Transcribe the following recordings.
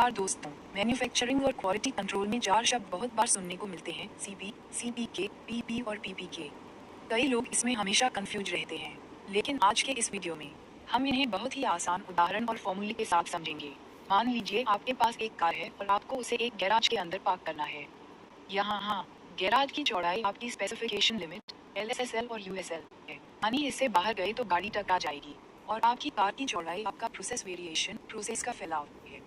नमस्कार दोस्तों, मैन्युफैक्चरिंग और क्वालिटी कंट्रोल में चार शब्द बहुत बार सुनने को मिलते हैं, सीपी, सीपीके, पीपी और पीपीके। कई लोग इसमें हमेशा कंफ्यूज रहते हैं, लेकिन आज के इस वीडियो में हम इन्हें बहुत ही आसान उदाहरण और फॉर्मूले के साथ समझेंगे। मान लीजिए आपके पास एक कार है और आपको उसे एक गैराज के अंदर पार्क करना है। यहाँ गैराज की चौड़ाई आपकी स्पेसिफिकेशन लिमिट LSSL और USL है, यानी इससे बाहर गए तो गाड़ी टकरा जाएगी। और आपकी कार की चौड़ाई आपका प्रोसेस वेरिएशन, प्रोसेस का फैलाव है।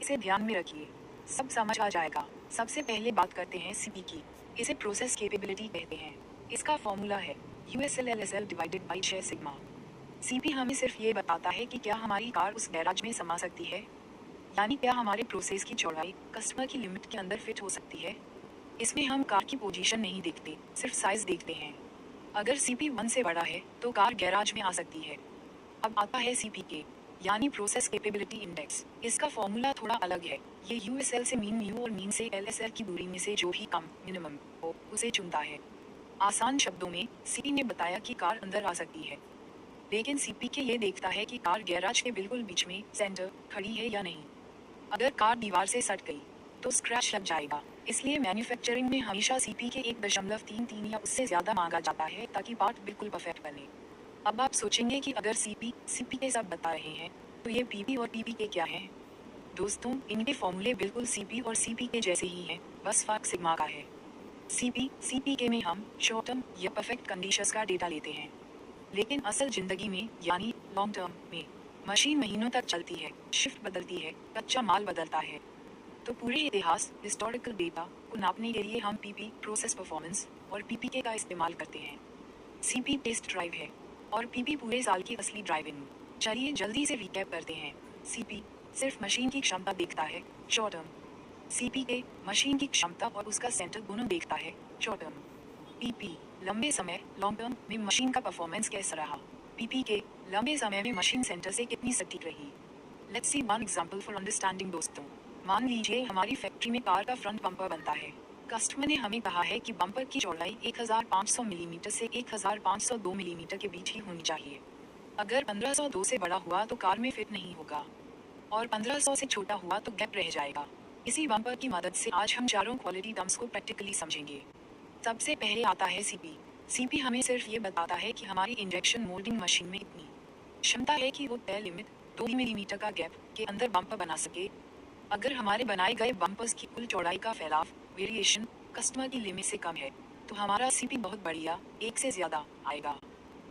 इसे ध्यान में रखिए, सब समझ आ जाएगा। सबसे पहले बात करते हैं सीपी की। इसे प्रोसेस कैपेबिलिटी कहते हैं। इसका फॉर्मूला है USL LSL divided by 6 sigma. CP हमें सिर्फ ये बताता है कि क्या हमारी कार उस गैराज में समा सकती है, यानी क्या हमारे प्रोसेस की चौड़ाई कस्टमर की लिमिट के अंदर फिट हो सकती है। इसमें हम कार की पोजीशन नहीं देखते, सिर्फ साइज देखते हैं। अगर सीपी 1 से बड़ा है तो कार गैराज में आ सकती है। अब आता है सीपीके, यानी प्रोसेस कैपेबिलिटी इंडेक्स। इसका फॉर्मूला थोड़ा अलग है। ये USL से मीन यू और मीन से LSL की दूरी में से जो भी कम मिनिमम हो उसे चुनता है। आसान शब्दों में सीपी ने बताया कि कार अंदर आ सकती है, लेकिन सीपीके ये देखता है कि कार गैराज के बिल्कुल बीच में सेंटर खड़ी है या नहीं। अगर कार दीवार से सट गई तो स्क्रैच लग जाएगा। इसलिए मैन्युफैक्चरिंग में हमेशा सीपीके 1.33 या उससे ज़्यादा मांगा जाता है ताकि पार्ट बिल्कुल परफेक्ट बने। अब आप सोचेंगे कि अगर सीपीके सब बता रहे हैं तो ये पीपी और पीपीके क्या है। दोस्तों, इनके फॉर्मूले बिल्कुल सीपी और सीपीके जैसे ही हैं, बस फर्क सिग्मा का है। सीपीके में हम शॉर्ट टर्म या परफेक्ट कंडीशंस का डेटा लेते हैं, लेकिन असल जिंदगी में यानी लॉन्ग टर्म में मशीन महीनों तक चलती है, शिफ्ट बदलती है, कच्चा माल बदलता है। तो पूरे इतिहास हिस्टोरिकल डेटा को नापने के लिए हम पीपी प्रोसेस परफॉर्मेंस और पीपीके का इस्तेमाल करते हैं। सीपी टेस्ट ड्राइव है और पीपी पूरे साल की असली ड्राइविंग। चलिए जल्दी से रिकैप करते हैं। सीपी सिर्फ मशीन की क्षमता देखता है, शॉर्ट टर्म। सीपीके मशीन की क्षमता और उसका सेंटर दोनों देखता है, शॉर्ट टर्म। पीपी लंबे समय लॉन्ग टर्म में मशीन का परफॉर्मेंस कैसा रहा। पीपीके लंबे समय में मशीन सेंटर से कितनी सटीक रही। Let's see one example for understanding दोस्तों। मान लीजिए हमारी फैक्ट्री में कार का फ्रंट बम्पर बनता है। कस्टमर ने हमें कहा है कि बम्पर की चौड़ाई 1500 मिलीमीटर से 1502 मिलीमीटर के बीच ही होनी चाहिए। अगर 1502 से बड़ा हुआ तो कार में फिट नहीं होगा और 1500 से छोटा हुआ तो गैप रह जाएगा। इसी बम्पर की मदद से आज हम चारों क्वालिटी टर्म्स को प्रैक्टिकली समझेंगे। सबसे पहले आता है सीपी। सीपी हमें सिर्फ ये बताता है कि हमारी इंजेक्शन मोल्डिंग मशीन में इतनी क्षमता है कि वो तय लिमिट 2 मिलीमीटर का गैप के अंदर बम्पर बना सके। अगर हमारे बनाए गए बम्पर्स की कुल चौड़ाई का फैलाव वेरिएशन कस्टमर की लिमिट से कम है तो हमारा सीपी बहुत बढ़िया, 1 से ज़्यादा आएगा।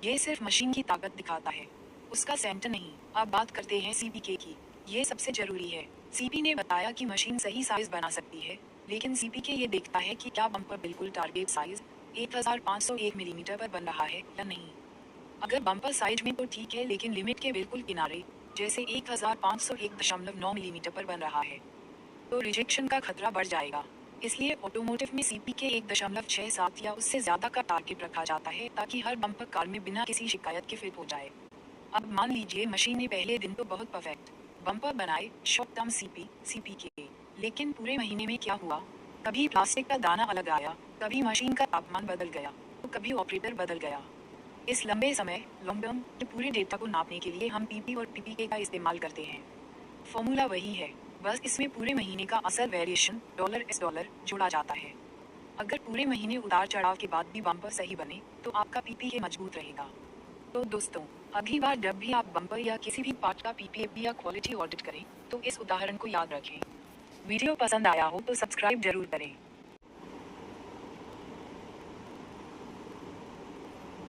ये सिर्फ मशीन की ताकत दिखाता है, उसका सेंटर नहीं। अब बात करते हैं सीपीके की। ये सबसे ज़रूरी है। सीपी ने बताया कि मशीन सही साइज बना सकती है, लेकिन सीपीके ये देखता है कि क्या बम्पर बिल्कुल टारगेट साइज 1501 मिलीमीटर पर बन रहा है या नहीं। अगर बम्पर साइज में तो ठीक है, लेकिन लिमिट के बिल्कुल किनारे जैसे 1501.9 मिलीमीटर पर बन रहा है तो रिजेक्शन का खतरा बढ़ जाएगा। इसलिए ऑटोमोटिव में सीपीके 1.67 या उससे ज़्यादा का टारगेट रखा जाता है ताकि हर बम्पर कार में बिना किसी शिकायत के फिट हो जाए। अब मान लीजिए मशीन ने पहले दिन तो बहुत परफेक्ट बम्पर बनाए, शॉर्ट टर्म सीपीके, लेकिन पूरे महीने में क्या हुआ। कभी प्लास्टिक का दाना अलग आया, कभी मशीन का तापमान बदल गया, तो कभी ऑपरेटर बदल गया। इस लंबे समय लॉन्ग टर्म के पूरे डेटा को नापने के लिए हम पीपी और पीपीके का इस्तेमाल करते हैं। फॉर्मूला वही है, बस इसमें पूरे महीने का असल वेरिएशन $S जोड़ा जाता है। अगर पूरे महीने उतार चढ़ाव के बाद भी बम्पर सही बने तो आपका पीपीके मजबूत रहेगा। तो दोस्तों, अगली बार जब भी आप बम्पर या किसी भी पार्ट का पीपीएफबी या क्वालिटी ऑडिट करें तो इस उदाहरण को याद रखें। वीडियो पसंद आया हो तो सब्सक्राइब जरूर करें।